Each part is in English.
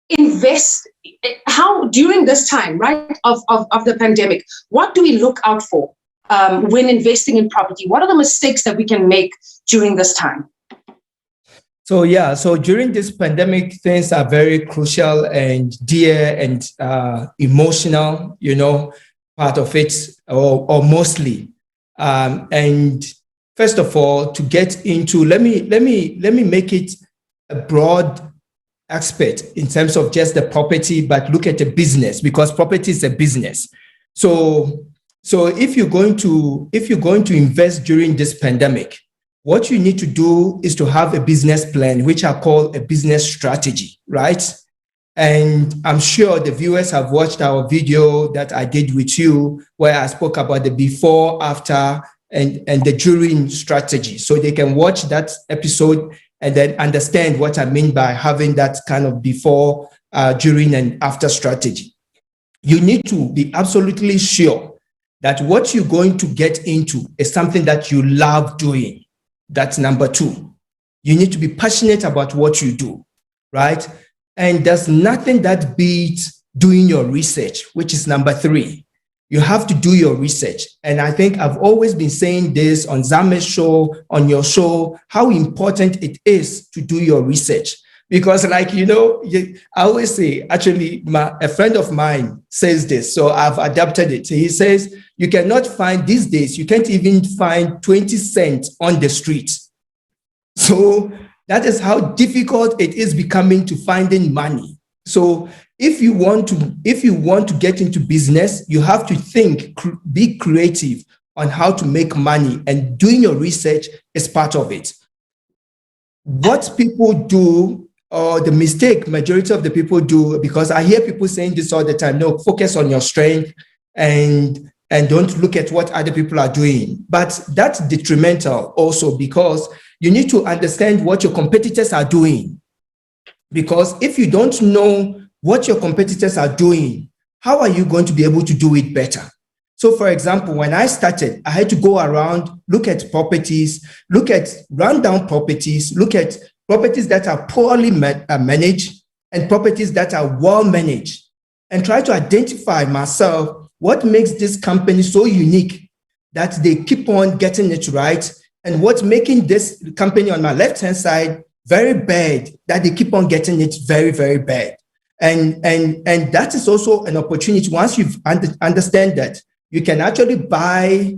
invest, how during this time, right, of the pandemic, what do we look out for when investing in property? What are the mistakes that we can make during this time? So yeah, so during this pandemic, things are very crucial and dear and emotional, part of it, or mostly. And first of all, to get into, let me make it a broad aspect in terms of just the property, but look at the business, because property is a business. So if you're going to invest during this pandemic, what you need to do is to have a business plan, which I call a business strategy, right? And I'm sure the viewers have watched our video that I did with you, where I spoke about the before, after, and the during strategy. So they can watch that episode and then understand what I mean by having that kind of before, during, and after strategy. You need to be absolutely sure that what you're going to get into is something that you love doing. That's number two. You need to be passionate about what you do, right? And there's nothing that beats doing your research, which is number three. You have to do your research. And I think I've always been saying this on Zame's show, on your show, how important it is to do your research. Because I always say, actually, a friend of mine says this, so I've adapted it. He says, you cannot find, these days, you can't even find 20 cents on the street. So that is how difficult it is becoming to finding money. So if you want to get into business, you have to think, be creative on how to make money, and doing your research is part of it. What people do, or the mistake majority of the people do, because I hear people saying this all the time, no, focus on your strength and don't look at what other people are doing. But that's detrimental also, because you need to understand what your competitors are doing. Because if you don't know what your competitors are doing, how are you going to be able to do it better? So for example, when I started, I had to go around, look at properties, look at rundown properties, look at properties that are poorly managed and properties that are well managed, and try to identify myself what makes this company so unique that they keep on getting it right, and what's making this company on my left-hand side very bad, that they keep on getting it very, very bad. And that is also an opportunity. Once you understand that, you can actually buy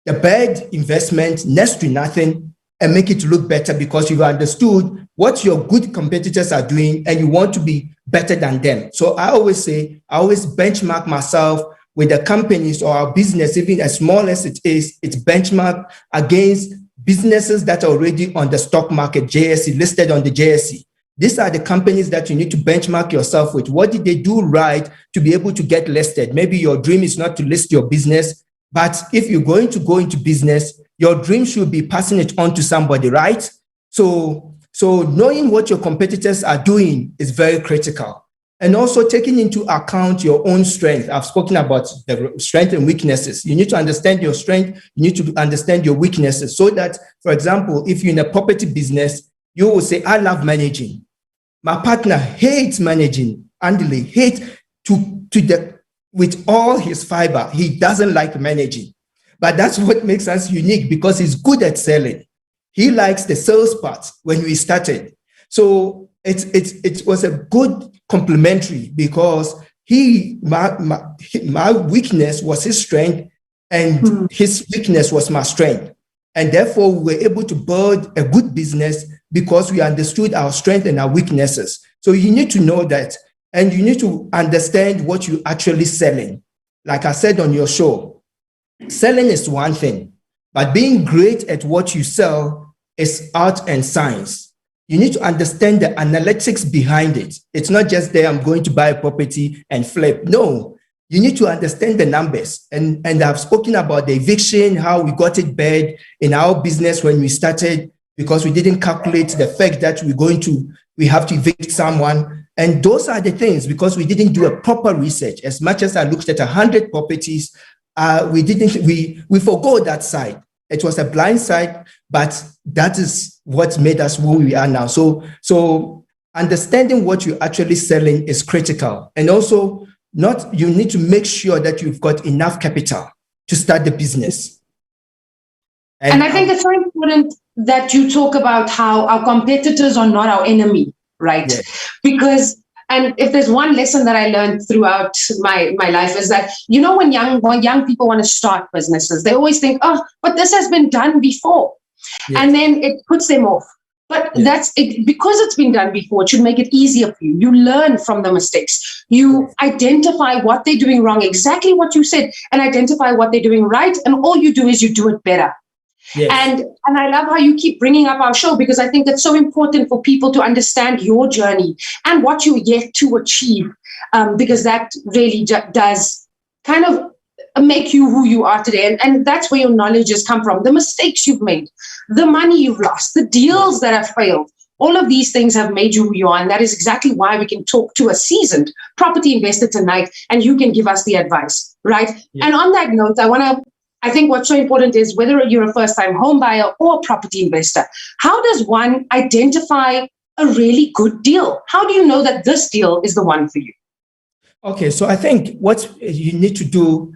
the bad investment next to nothing and make it look better, because you've understood what your good competitors are doing and you want to be better than them. So I always say, I always benchmark myself with the companies or our business, even as small as it is, it's benchmarked against businesses that are already on the stock market, JSE, listed on the JSE. These are the companies that you need to benchmark yourself with. What did they do right to be able to get listed? Maybe your dream is not to list your business, but if you're going to go into business, your dream should be passing it on to somebody, right? So knowing what your competitors are doing is very critical. And also taking into account your own strength. I've spoken about the strengths and weaknesses. You need to understand your strength. You need to understand your weaknesses, so that, for example, if you're in a property business, you will say, I love managing. My partner hates managing. Andile hates with all his fiber. He doesn't like managing. But that's what makes us unique, because he's good at selling. He likes the sales part when we started. So it was a good complementary, because my weakness was his strength and his weakness was my strength. And therefore, we were able to build a good business because we understood our strength and our weaknesses. So you need to know that, and you need to understand what you're actually selling. Like I said on your show, selling is one thing, but being great at what you sell is art and science. You need to understand the analytics behind it. It's not just there, I'm going to buy a property and flip. No, you need to understand the numbers. And I've spoken about the eviction, how we got it bad in our business when we started, because we didn't calculate the fact that we have to evict someone. And those are the things, because we didn't do a proper research. As much as I looked at 100 properties, we forgot that side. It was a blind side, but that is what made us who we are now. So understanding what you're actually selling is critical. And also, you need to make sure that you've got enough capital to start the business. And I think it's so important that you talk about how our competitors are not our enemy, right? Yes. Because, and if there's one lesson that I learned throughout my life is that, you know, when young people want to start businesses, they always think, oh, but this has been done before. Yes. And then it puts them off. But that's it, because it's been done before, it should make it easier for you. You learn from the mistakes. You identify what they're doing wrong, exactly what you said, and identify what they're doing right. And all you do is you do it better. Yes. And I love how you keep bringing up our show, because I think it's so important for people to understand your journey and what you're yet to achieve, because that really does kind of make you who you are today. And that's where your knowledge has come from. The mistakes you've made, the money you've lost, the deals that have failed. All of these things have made you who you are. And that is exactly why we can talk to a seasoned property investor tonight, and you can give us the advice, right? Yeah. And on that note, I think what's so important is whether you're a first-time home buyer or a property investor, how does one identify a really good deal? How do you know that this deal is the one for you? Okay, so I think what you need to do,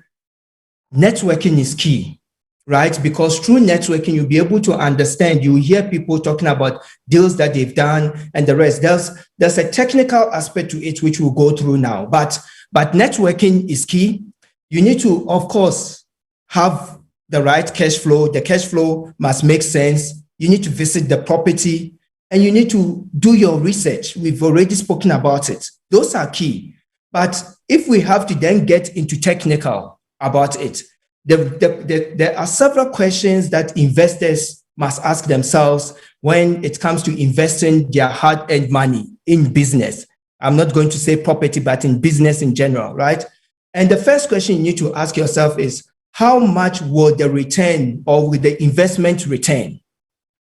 networking is key, right? Because through networking, you'll be able to understand, you hear people talking about deals that they've done and the rest. There's a technical aspect to it, which we'll go through now, but networking is key. You need to, of course, have the right cash flow. The cash flow must make sense. You need to visit the property and you need to do your research. We've already spoken about it. Those are key. But if we have to then get into technical about it, there are several questions that investors must ask themselves when it comes to investing their hard-earned money in business. I'm not going to say property, but in business in general, right? And the first question you need to ask yourself is, how much will the return or will the investment return?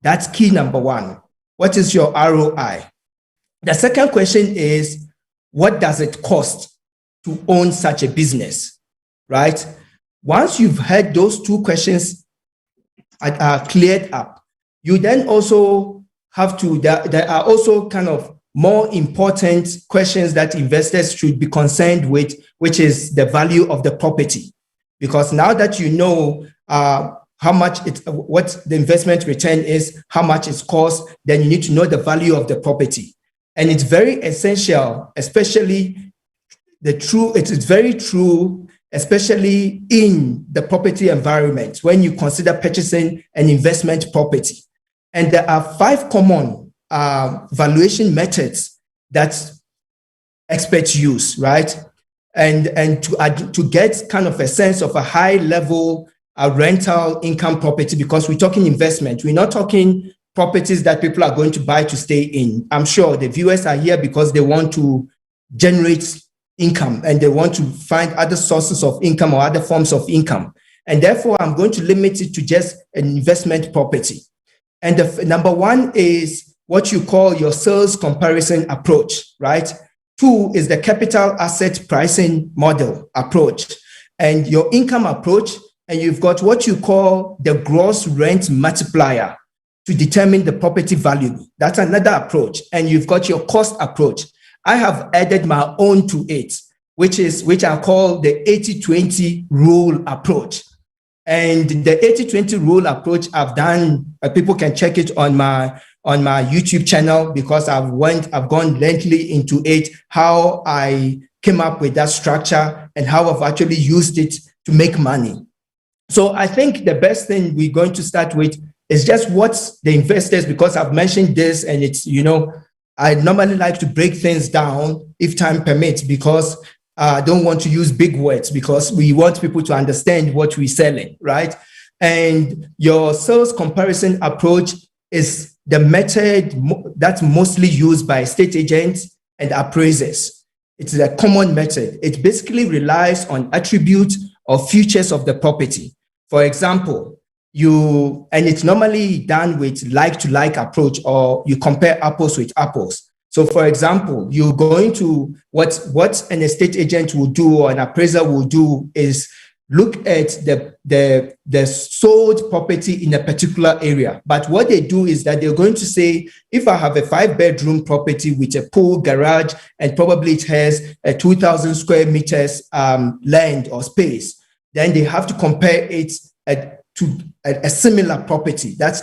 That's key number one. What is your ROI? The second question is, what does it cost to own such a business, right? Once you've had those two questions cleared up, you then also have to, there are also kind of more important questions that investors should be concerned with, which is the value of the property. Because now that you know how much what the investment return is, how much it costs, then you need to know the value of the property. And it's very essential, especially it is very true, especially in the property environment when you consider purchasing an investment property. And there are 5 common valuation methods that experts use, right? And to get kind of a sense of a high level rental income property, because we're talking investment. We're not talking properties that people are going to buy to stay in. I'm sure the viewers are here because they want to generate income and they want to find other sources of income or other forms of income. And therefore, I'm going to limit it to just an investment property. And the number one is what you call your sales comparison approach, right? 2 is the capital asset pricing model approach and your income approach. And you've got what you call the gross rent multiplier to determine the property value. That's another approach. And you've got your cost approach. I have added my own to it, which I call the 80-20 rule approach. And the 80-20 rule approach I've done, people can check it on my YouTube channel because I've gone lengthily into it, how I came up with that structure and how I've actually used it to make money. So I think the best thing we're going to start with is just what the investors, because I've mentioned this and it's, I normally like to break things down if time permits, because I don't want to use big words because we want people to understand what we're selling, right? And your sales comparison approach is the method that's mostly used by estate agents and appraisers. It's a common method. It basically relies on attributes or features of the property. For example, and it's normally done with like-to-like approach, or you compare apples with apples. So for example, you're going to, what an estate agent will do or an appraiser will do is look at the sold property in a particular area. But what they do is that they're going to say, if I have a 5-bedroom property with a pool, garage, and probably it has a 2,000 square meters land or space, then they have to compare it to a similar property that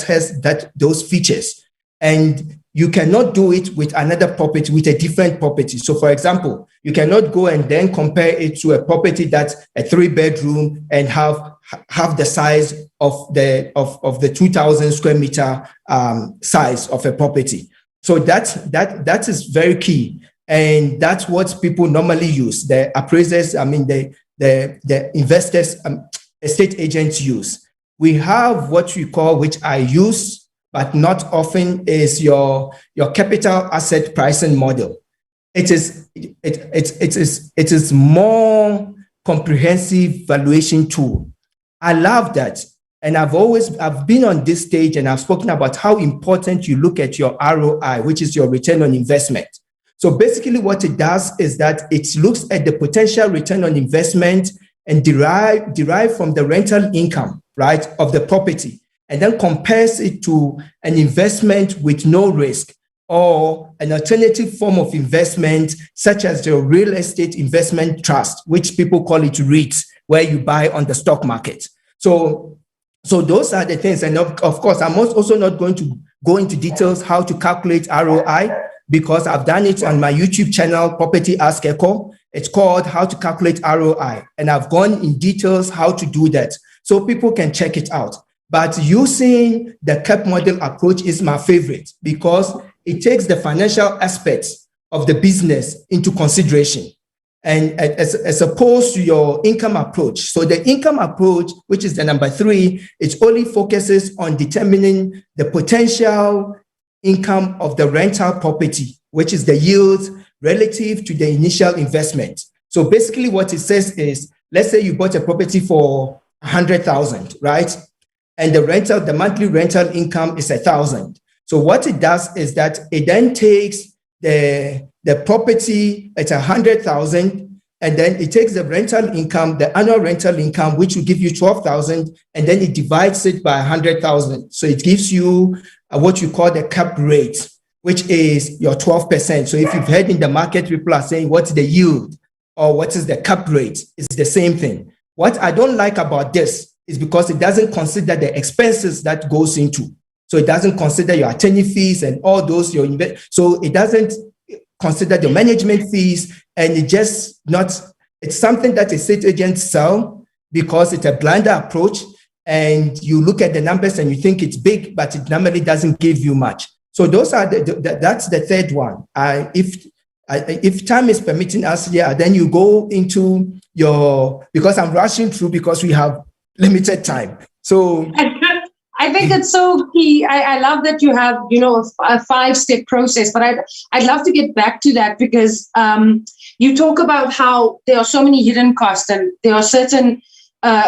has those features. And you cannot do it with another property, with a different property. So for example, you cannot go and then compare it to a property that's a 3-bedroom and have the size of the 2,000 square meter size of a property. So that is very key. And that's what people normally use. The appraisers, the investors, estate agents use. We have what we call, which I use, but not often, is your capital asset pricing model. It is more comprehensive valuation tool. I love that. And I've been on this stage and I've spoken about how important you look at your ROI, which is your return on investment. So basically what it does is that it looks at the potential return on investment and derive from the rental income, right, of the property, and then compares it to an investment with no risk or an alternative form of investment, such as the real estate investment trust, which people call it REITs, where you buy on the stock market. So those are the things. And of course, I'm also not going to go into details how to calculate ROI, because I've done it on my YouTube channel, Property Ask Ekow. It's called How to Calculate ROI. And I've gone in details how to do that, so people can check it out. But using the CAP model approach is my favorite, because it takes the financial aspects of the business into consideration, and as opposed to your income approach. So the income approach, which is the number 3, it only focuses on determining the potential income of the rental property, which is the yield relative to the initial investment. So basically what it says is, let's say you bought a property for 100,000, right? And the monthly rental income is 1,000. So what it does is that it then takes the property at 100,000, and then it takes the rental income, the annual rental income, which will give you 12,000, and then it divides it by 100,000. So it gives you what you call the cap rate, which is your 12%. So if you've heard in the market, people are saying, what's the yield or what is the cap rate? It's the same thing. What I don't like about this is because it doesn't consider the expenses that goes into. So it doesn't consider your attorney fees and all those, so it doesn't consider the management fees, and it's something that estate agents sell because it's a blinder approach, and you look at the numbers and you think it's big, but it normally doesn't give you much. So those are that's the third one. If time is permitting us, then you go into because I'm rushing through because we have limited time. So I think it's so key. I love that you have, a 5-step process, but I'd love to get back to that, because you talk about how there are so many hidden costs, and there are certain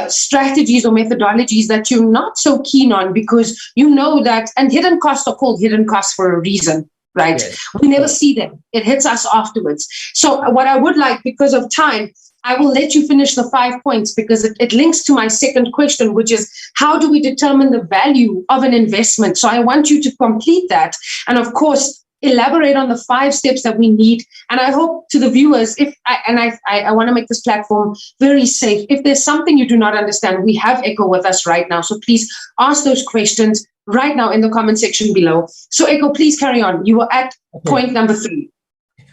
strategies or methodologies that you're not so keen on, because you know that, and hidden costs are called hidden costs for a reason, right? Yes. We never see them. It hits us afterwards. So what I would like, because of time, I will let you finish the 5 points, because it links to my second question, which is, how do we determine the value of an investment? So I want you to complete that. And of course, elaborate on the 5 steps that we need. And I hope to the viewers, I want to make this platform very safe. If there's something you do not understand, we have Ekow with us right now. So please ask those questions right now in the comment section below. So Ekow, please carry on. You were at point number 3.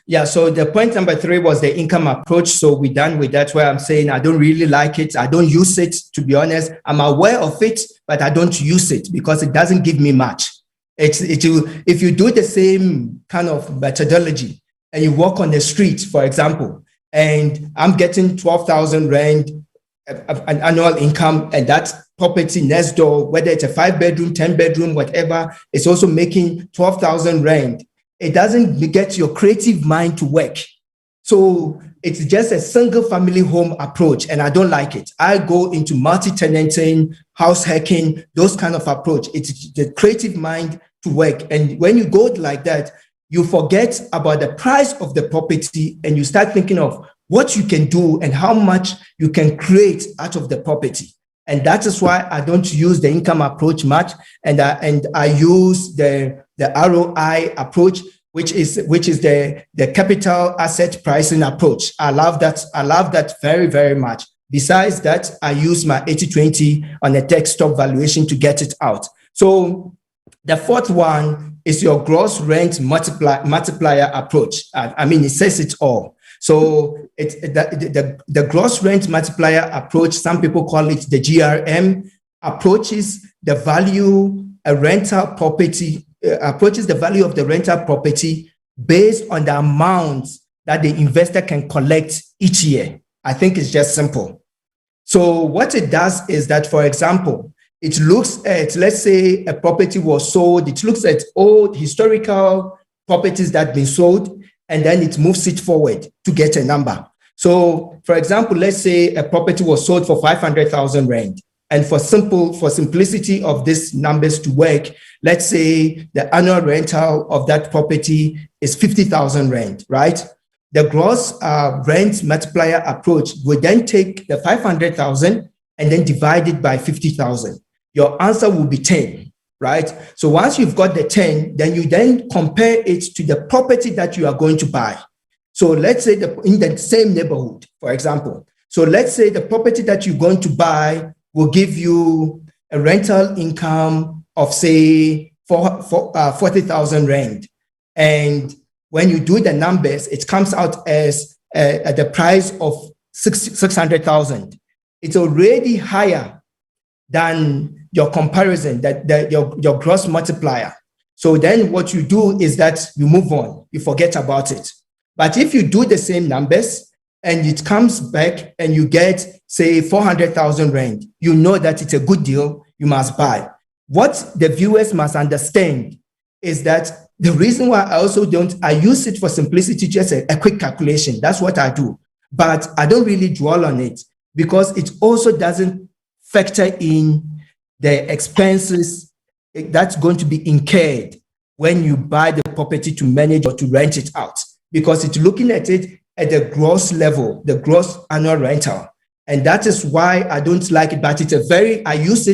Yeah, so the point number 3 was the income approach. So we're done with that, where I'm saying I don't really like it. I don't use it, to be honest. I'm aware of it, but I don't use it because it doesn't give me much. If you do the same kind of methodology and you walk on the street, for example, and I'm getting 12,000 rand, an annual income, and that property next door, whether it's a 5-bedroom, 10-bedroom, whatever, it's also making 12,000 rand. It doesn't get your creative mind to work. So it's just a single family home approach, and I don't like it. I go into multi-tenanting, house hacking, those kind of approach. It's the creative mind to work. And when you go like that, you forget about the price of the property and you start thinking of what you can do and how much you can create out of the property. And that is why I don't use the income approach much, and I use the ROI approach, which is the capital asset pricing approach. I love that very, very much. Besides that, I use my 80-20 on a desktop valuation to get it out. So the fourth one is your gross rent multiplier approach. I mean, it says it all. So the gross rent multiplier approach, some people call it the GRM, approaches the value a rental property, approaches the value of the rental property based on the amount that the investor can collect each year. I think it's just simple. So what it does is that, for example, it looks at, let's say a property was sold, it looks at old historical properties that have been sold, and then it moves it forward to get a number. So, for example, let's say a property was sold for 500,000 rand. And for simplicity of these numbers to work, let's say the annual rental of that property is 50,000 rand, right? The gross rent multiplier approach would then take the 500,000 and then divide it by 50,000. Your answer will be 10. Right? So once you've got the 10, then you then compare it to the property that you are going to buy. So let's say in the same neighborhood, for example. So let's say the property that you're going to buy will give you a rental income of, say, 40,000 rand. And when you do the numbers, it comes out as at the price of 600,000. It's already higher than your comparison, your gross multiplier. So then what you do is that you move on, you forget about it. But if you do the same numbers and it comes back and you get, say, 400,000 rand, you know that it's a good deal, you must buy. What the viewers must understand is that the reason why I use it for simplicity, just a quick calculation. That's what I do. But I don't really dwell on it because it also doesn't factor in the expenses that's going to be incurred when you buy the property to manage or to rent it out, because it's looking at it at the gross level, the gross annual rental. And that is why I don't like it, but I use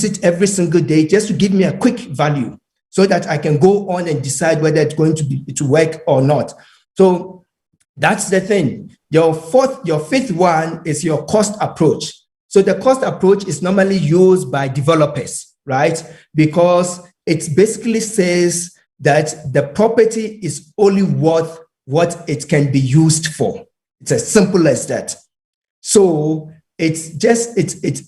it every single day just to give me a quick value so that I can go on and decide whether it's going to work or not. So that's the thing. Your fifth one is your cost approach. So the cost approach is normally used by developers, right? Because it basically says that the property is only worth what it can be used for. It's as simple as that. So it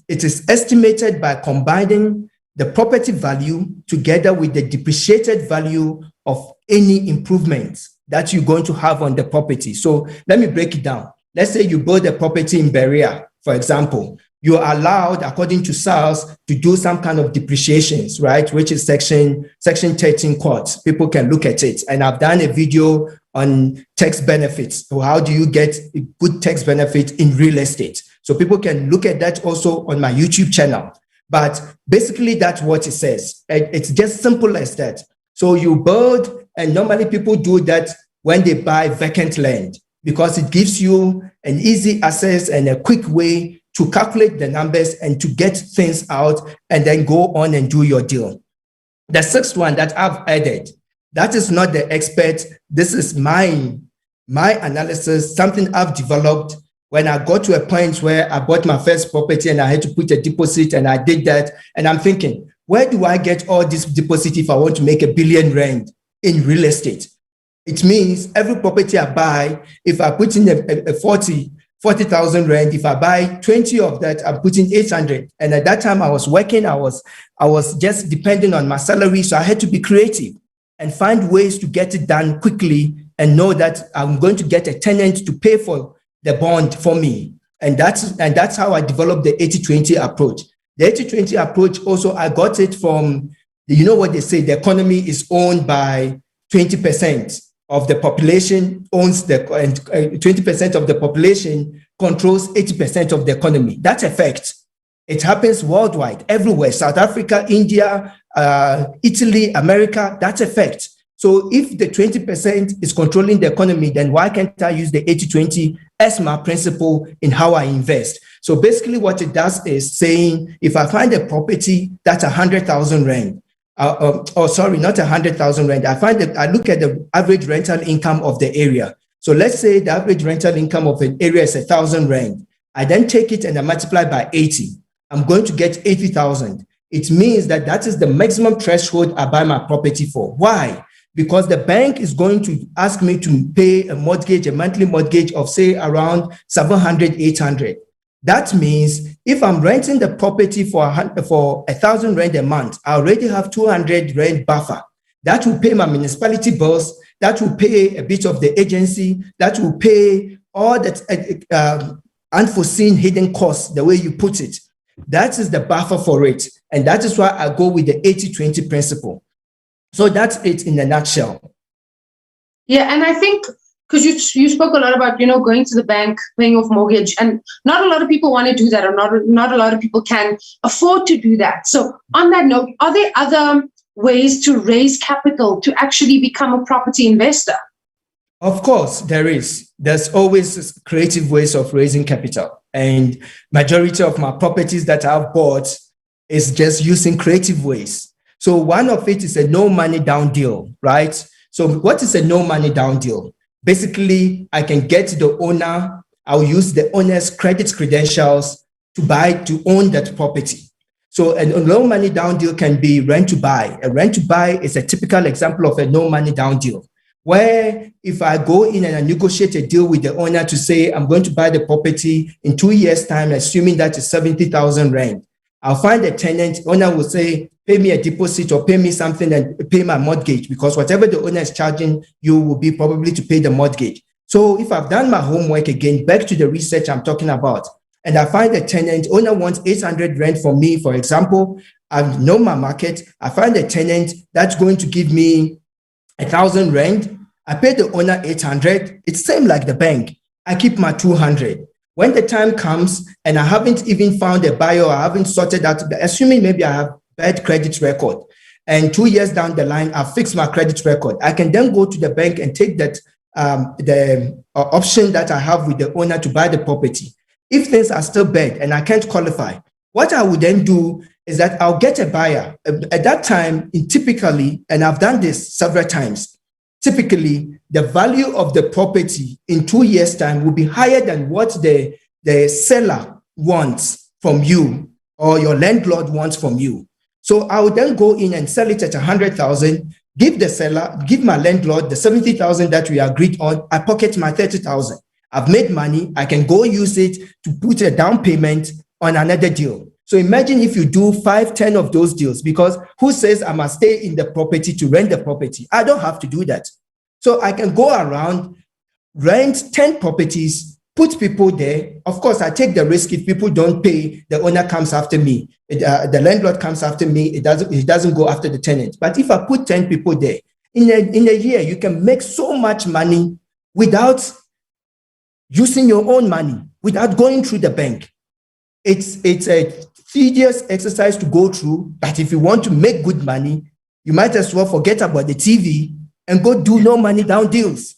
is estimated by combining the property value together with the depreciated value of any improvements that you're going to have on the property. So let me break it down. Let's say you build a property in Berea, for example. You're allowed, according to SARS, to do some kind of depreciations, right? Which is section 13 codes. People can look at it. And I've done a video on tax benefits. So how do you get a good tax benefit in real estate? So people can look at that also on my YouTube channel. But basically, that's what it says. It's just simple as that. So you build, and normally people do that when they buy vacant land, because it gives you an easy access and a quick way to calculate the numbers and to get things out and then go on and do your deal. The sixth one that I've added, that is not the expert. This is my analysis, something I've developed when I got to a point where I bought my first property and I had to put a deposit, and I did that. And I'm thinking, where do I get all this deposit if I want to make R1 billion in real estate? It means every property I buy, if I put in a 40,000 rand, if I buy 20 of that, I'm putting 800. And at that time I was working, I was just depending on my salary. So I had to be creative and find ways to get it done quickly and know that I'm going to get a tenant to pay for the bond for me. And that's how I developed the 80-20 approach. The 80-20 approach also, I got it from, you know what they say, the economy is owned by 20% of the population owns and 20% of the population controls 80% of the economy. That's a fact. It happens worldwide, everywhere. South Africa, India, Italy, America, that's a fact. So if the 20% is controlling the economy, then why can't I use the 80-20 as my principle in how I invest? So basically what it does is saying, if I find a property that's 100,000 rand, sorry, not 100,000 rand, I look at the average rental income of the area. So let's say the average rental income of an area is 1,000 rand. I then take it and I multiply by 80. I'm going to get 80,000. It means that that is the maximum threshold I buy my property for. Why? Because the bank is going to ask me to pay a mortgage, a monthly mortgage of say around 700, 800. That means if I'm renting the property for 1,000 rand a month, I already have 200 rand buffer. That will pay my municipality bills. That will pay a bit of the agency. That will pay all that unforeseen hidden costs, the way you put it. That is the buffer for it. And that is why I go with the 80-20 principle. So that's it in a nutshell. Yeah, and I think because you spoke a lot about, going to the bank, paying off mortgage, and not a lot of people want to do that, or not a lot of people can afford to do that. So on that note, are there other ways to raise capital to actually become a property investor? Of course, there is. There's always creative ways of raising capital. And majority of my properties that I've bought is just using creative ways. So one of it is a no money down deal, right? So what is a no money down deal? Basically, I can get the owner, I'll use the owner's credit credentials to own that property. So a no money down deal can be rent to buy. A rent to buy is a typical example of a no money down deal, where if I go in and I negotiate a deal with the owner to say, I'm going to buy the property in 2 years' time, assuming that is 70,000 rand. I'll find a tenant, owner will say, pay me a deposit or pay me something and pay my mortgage, because whatever the owner is charging, you will be probably to pay the mortgage. So if I've done my homework again, back to the research I'm talking about, and I find a tenant, owner wants 800 rand from me, for example, I know my market, I find a tenant that's going to give me 1,000 rand, I pay the owner 800, it's same like the bank, I keep my 200. When the time comes and I haven't even found a buyer, or I haven't sorted out, assuming maybe I have bad credit record, and 2 years down the line, I fix my credit record, I can then go to the bank and take that the option that I have with the owner to buy the property. If things are still bad and I can't qualify, what I would then do is that I'll get a buyer. At that time, typically, and I've done this several times, typically the value of the property in 2 years' time will be higher than what the seller wants from you or your landlord wants from you. So I would then go in and sell it at 100,000, give my landlord the 70,000 that we agreed on, I pocket my 30,000. I've made money, I can go use it to put a down payment on another deal. So imagine if you do 5, 10 of those deals, because who says I must stay in the property to rent the property? I don't have to do that. So I can go around, rent 10 properties, put people there. Of course, I take the risk. If people don't pay, the owner comes after me. The landlord comes after me. It doesn't go after the tenant. But if I put 10 people there, in a year, you can make so much money without using your own money, without going through the bank. It's a tedious exercise to go through, but if you want to make good money, you might as well forget about the TV and go do no money down deals.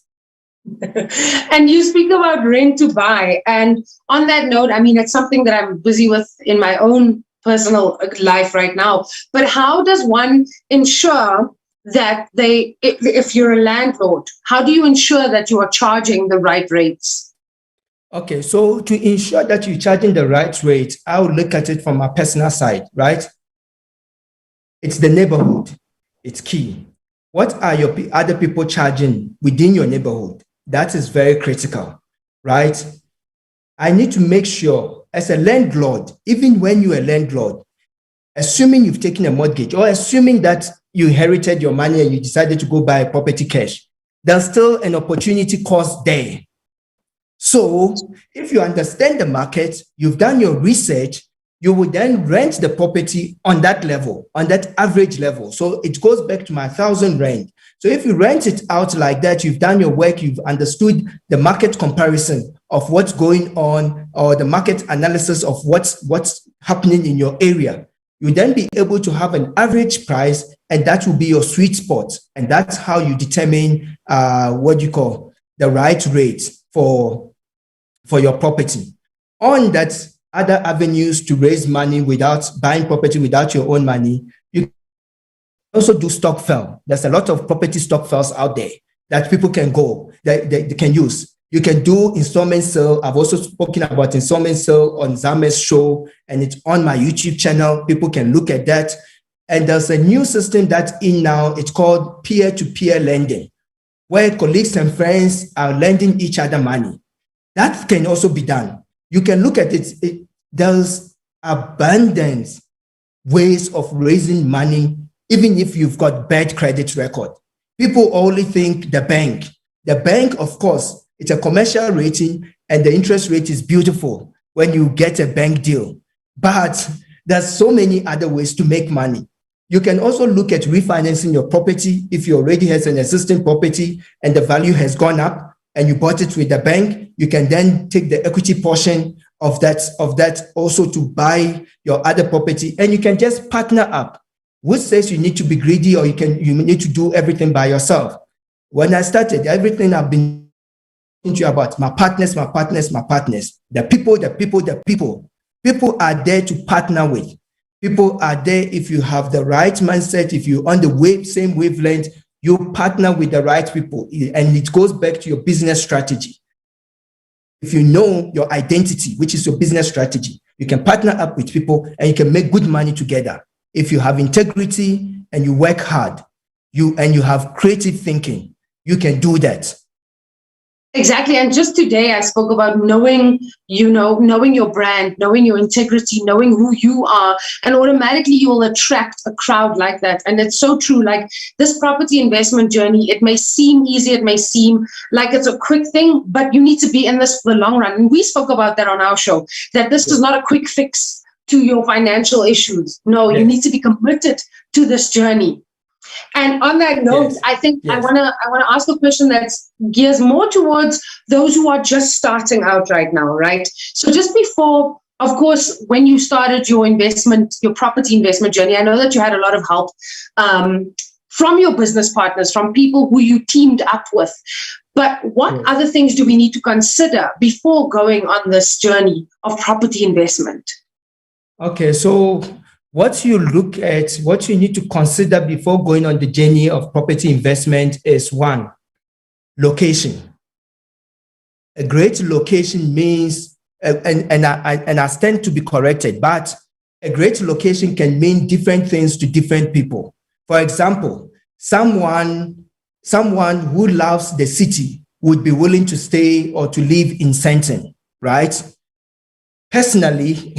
And you speak about rent to buy. And on that note, I mean, it's something that I'm busy with in my own personal life right now. But how does one ensure that if you're a landlord, how do you ensure that you are charging the right rates? Okay, so to ensure that you're charging the right rate, I would look at it from a personal side, right? It's the neighborhood. It's key. What are your other people charging within your neighborhood? That is very critical, right? I need to make sure as a landlord, even when you're a landlord, assuming you've taken a mortgage or assuming that you inherited your money and you decided to go buy a property cash, there's still an opportunity cost there. So if you understand the market, you've done your research, you will then rent the property on that level, on that average level. So it goes back to my 1,000 rand. So if you rent it out like that, you've done your work, you've understood the market comparison of what's going on or the market analysis of what's happening in your area. You then be able to have an average price and that will be your sweet spot. And that's how you determine the right rate for your property. On that other avenues to raise money without buying property without your own money, you also do stock fell. There's a lot of property stock fells out there that people can go, that they can use. You can do installment sale. I've also spoken about installment sale on Zame's show, and it's on my YouTube channel. People can look at that. And there's a new system that's in now. It's called peer-to-peer lending, where colleagues and friends are lending each other money. That can also be done. You can look at it. There's abundant ways of raising money, even if you've got bad credit record. People only think the bank. The bank, of course, it's a commercial rating, and the interest rate is beautiful when you get a bank deal. But there's so many other ways to make money. You can also look at refinancing your property. If you already have an existing property and the value has gone up and you bought it with the bank, you can then take the equity portion of that also to buy your other property, and you can just partner up. Which says you need to be greedy, or you need to do everything by yourself. When I started, everything I've been talking to you about, my partners, the people. People are there to partner with. People are there if you have the right mindset, if you're on the same wavelength, you partner with the right people. And it goes back to your business strategy. If you know your identity, which is your business strategy, you can partner up with people and you can make good money together. If you have integrity and you work hard, you have creative thinking, you can do that. Exactly. And just today I spoke about knowing your brand, knowing your integrity, knowing who you are, and automatically you will attract a crowd like that. And it's so true. Like this property investment journey, it may seem easy, it may seem like it's a quick thing, but you need to be in this for the long run. And we spoke about that on our show, that this is not a quick fix to your financial issues. No, you need to be committed to this journey. And on that note, I think I want to ask a question that gears more towards those who are just starting out right now, right? So just before, of course, when you started your property investment journey, I know that you had a lot of help from your business partners, from people who you teamed up with. But what other things do we need to consider before going on this journey of property investment? Okay, so what you need to consider before going on the journey of property investment is one, location. A great location means, and I stand to be corrected, but a great location can mean different things to different people. For example, someone who loves the city would be willing to stay or to live in Senton, right? Personally,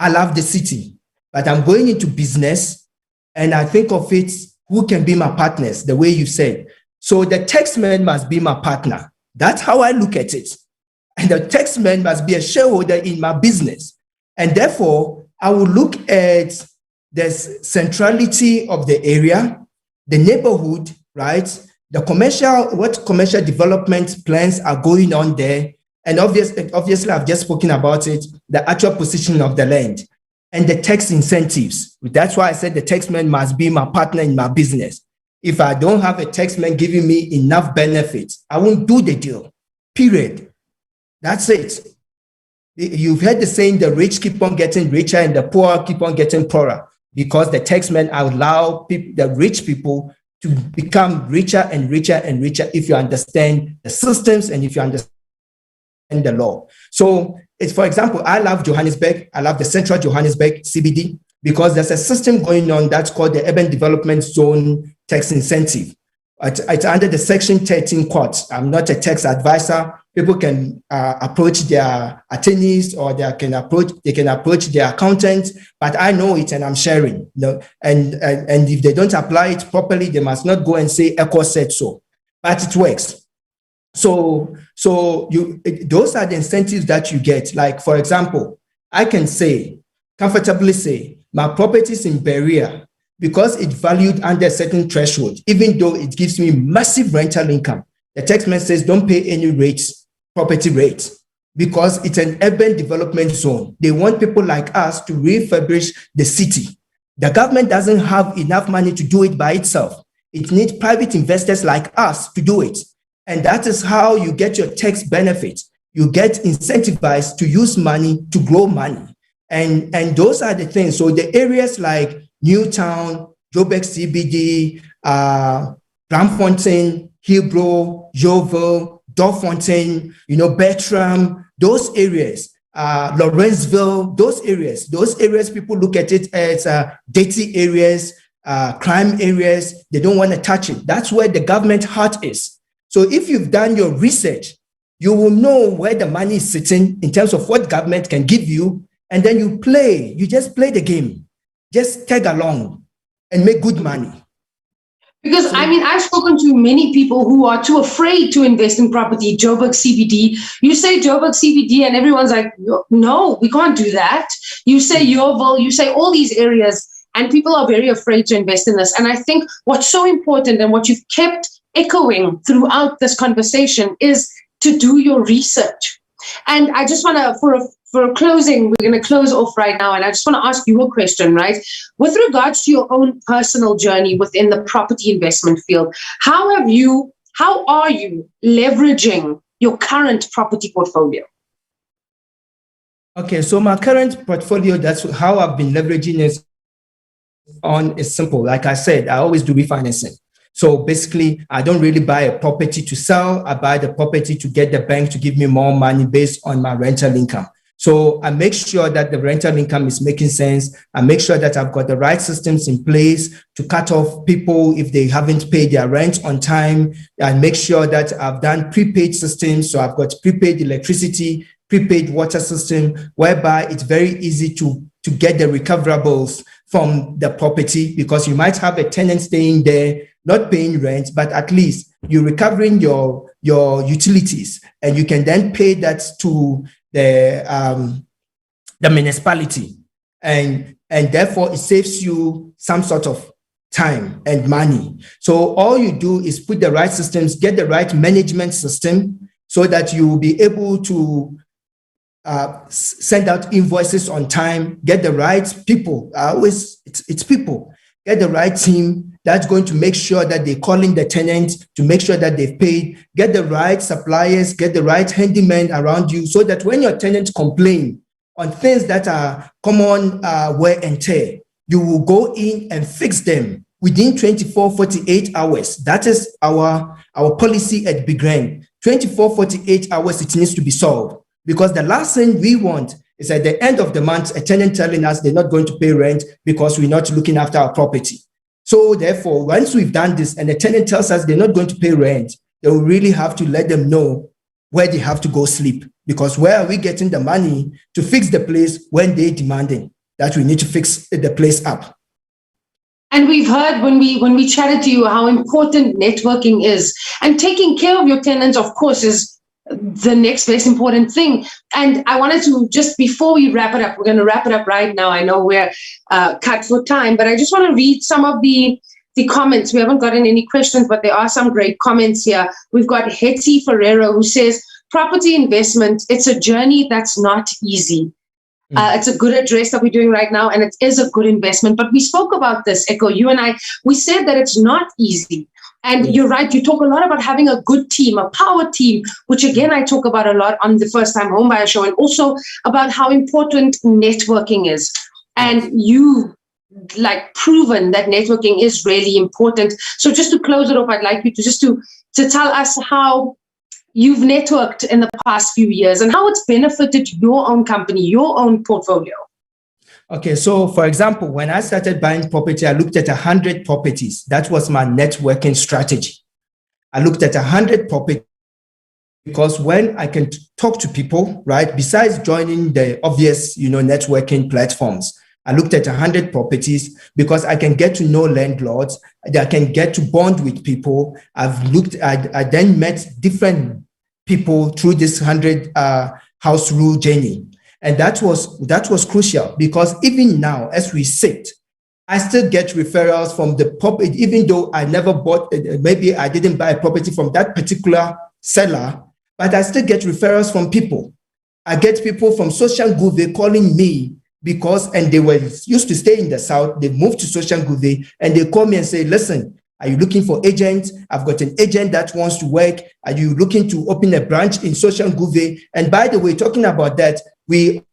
I love the city, but I'm going into business and I think of it, who can be my partners, the way you said. So the taxman must be my partner. That's how I look at it. And the taxman must be a shareholder in my business. And therefore, I will look at the centrality of the area, the neighborhood, right? What commercial development plans are going on there. And obviously, I've just spoken about it, the actual position of the land and the tax incentives. That's why I said the taxman must be my partner in my business. If I don't have a taxman giving me enough benefits, I won't do the deal, period. That's it. You've heard the saying, the rich keep on getting richer and the poor keep on getting poorer, because the taxman allow the rich people to become richer and richer and richer if you understand the systems and if you understand the law. So it's, for example, I love Johannesburg. I love the central Johannesburg CBD because there's a system going on that's called the Urban Development Zone Tax Incentive. It's under the Section 13 court. I'm not a tax advisor. People can approach their attorneys or they can approach their accountants, but I know it and I'm sharing. And if they don't apply it properly, they must not go and say Ekow said so. But it works. So those are the incentives that you get. Like, for example, I can comfortably say, my properties in Berea, because it's valued under a certain threshold, even though it gives me massive rental income, the taxman says don't pay any property rates, because it's an urban development zone. They want people like us to refurbish the city. The government doesn't have enough money to do it by itself. It needs private investors like us to do it. And that is how you get your tax benefits. You get incentivized to use money to grow money. And those are the things. So the areas like Newtown, Joburg CBD, Braamfontein, Hillbrow, Yeovil, Dorfontein, Bertram, those areas, Lawrenceville, those areas, people look at it as dirty areas, crime areas. They don't want to touch it. That's where the government heart is. So if you've done your research, you will know where the money is sitting in terms of what government can give you. And then you just play the game, just tag along and make good money. Because I've spoken to many people who are too afraid to invest in property, Joburg CBD. You say Joburg CBD and everyone's like, no, we can't do that. You say Yeovil, you say all these areas, and people are very afraid to invest in this. And I think what's so important and what you've kept echoing throughout this conversation is to do your research. And I just want to, for closing, we're going to close off right now. And I just want to ask you a question, right? With regards to your own personal journey within the property investment field, how are you leveraging your current property portfolio? Okay, so my current portfolio, that's how I've been leveraging it on is simple. Like I said, I always do refinancing. So basically, I don't really buy a property to sell. I buy the property to get the bank to give me more money based on my rental income. So I make sure that the rental income is making sense. I make sure that I've got the right systems in place to cut off people if they haven't paid their rent on time. I make sure that I've done prepaid systems. So I've got prepaid electricity, prepaid water system, whereby it's very easy to get the recoverables from the property, because you might have a tenant staying there, not paying rent, but at least you're recovering your utilities, and you can then pay that to the municipality, and therefore it saves you some sort of time and money. So all you do is put the right systems, get the right management system, so that you will be able to send out invoices on time, get the right people. It's people. Get the right team that's going to make sure that they're calling the tenant to make sure that they've paid. Get the right suppliers, get the right handyman around you, so that when your tenants complain on things that are common wear and tear, you will go in and fix them within 24, 48 hours. That is our policy at Quagraine. 24, 48 hours, it needs to be solved. Because the last thing we want is at the end of the month, a tenant telling us they're not going to pay rent because we're not looking after our property. So therefore, once we've done this and the tenant tells us they're not going to pay rent, they will really have to let them know where they have to go sleep. Because where are we getting the money to fix the place when they're demanding that we need to fix the place up? And we've heard when we chatted to you how important networking is, and taking care of your tenants, of course, is the next best important thing. And I wanted to, just before we wrap it up, we're going to wrap it up right now. I know we're cut for time, but I just want to read some of the comments. We haven't gotten any questions, but there are some great comments here. We've got Hetty Ferrero, who says, property investment, it's a journey that's not easy. It's a good address that we're doing right now, and it is a good investment. But we spoke about this, Ekow, you and I, we said that it's not easy. And you're right, you talk a lot about having a good team, a power team, which again, I talk about a lot on the First Time Homebuyer Show, and also about how important networking is. And you proven that networking is really important. So just to close it off, I'd like you to just to tell us how you've networked in the past few years and how it's benefited your own company, your own portfolio. Okay, so for example, when I started buying property, I looked at 100 properties. That was my networking strategy. I looked at 100 properties because when I can talk to people, right, besides joining the obvious, networking platforms, I looked at 100 properties because I can get to know landlords. I can get to bond with people. I then met different people through this 100 house rule journey. And that was crucial, because even now, as we sit, I still get referrals from the property, even though I never bought, maybe I didn't buy a property from that particular seller, but I still get referrals from people. I get people from social group, they're calling me because, and they were used to stay in the South, they moved to Soshanguve, and they call me and say, listen, are you looking for agents? I've got an agent that wants to work. Are you looking to open a branch in Soshanguve? And by the way, talking about that, we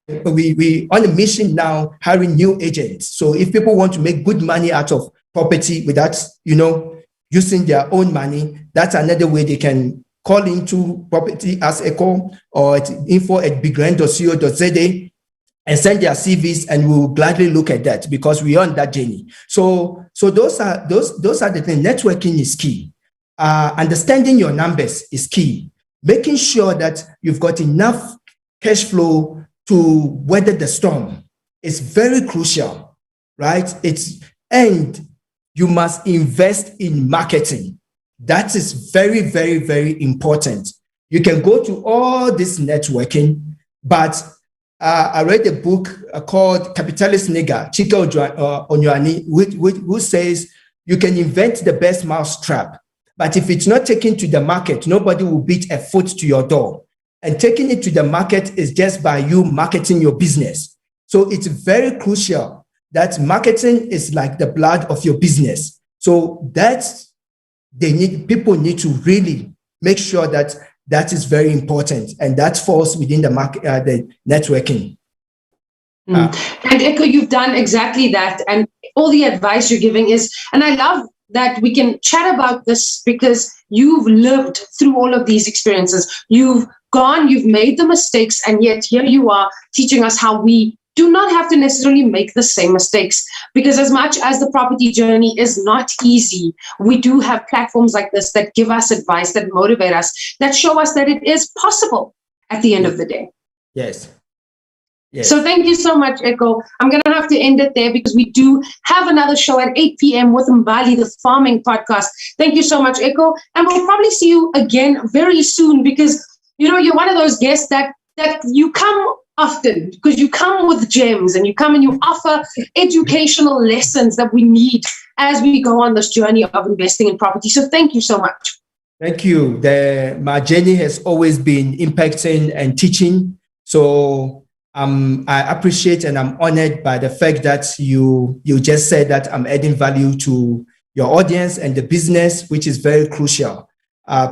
on a mission now, hiring new agents. So if people want to make good money out of property without, using their own money, that's another way they can call into property as Ekow or at info@biggraine.co.za and send their CVs, and we'll gladly look at that because we're on that journey. So those are the things. Networking is key. Understanding your numbers is key. Making sure that you've got enough cash flow to weather the storm is very crucial, right? And you must invest in marketing. That is very, very, very important. You can go to all this networking, but I read a book called Capitalist Nigger, Chika Onyoani, who says you can invent the best mousetrap, but if it's not taken to the market, nobody will beat a foot to your door. And taking it to the market is just by you marketing your business. So it's very crucial that marketing is like the blood of your business. So people need to really make sure that that is very important, and that falls within the market, the networking. And Ekow, you've done exactly that, and all the advice you're giving is, and I love that we can chat about this because you've lived through all of these experiences. You've made the mistakes, and yet here you are teaching us how we do not have to necessarily make the same mistakes, because as much as the property journey is not easy, we do have platforms like this that give us advice, that motivate us, that show us that it is possible at the end of the day. Yes. So thank you so much, Ekow. I'm going to have to end it there because we do have another show at 8 p.m. with Mbali, the farming podcast. Thank you so much, Ekow. And we'll probably see you again very soon because, you're one of those guests that you come often because you come with gems and you come and you offer educational lessons that we need as we go on this journey of investing in property. So thank you so much. Thank you. My journey has always been impacting and teaching. So I appreciate and I'm honored by the fact that you just said that I'm adding value to your audience and the business, which is very crucial.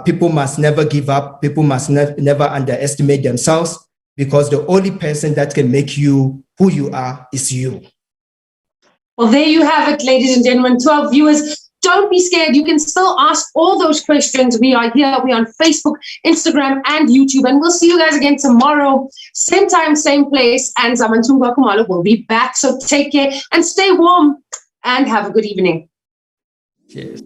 People must never give up. People must never underestimate themselves, because the only person that can make you who you are is you. Well, there you have it, ladies and gentlemen, to our viewers. Don't be scared. You can still ask all those questions. We are here. We're on Facebook, Instagram, and YouTube. And we'll see you guys again tomorrow. Same time, same place. And Zamantunga Kumalo will be back. So take care and stay warm and have a good evening. Cheers.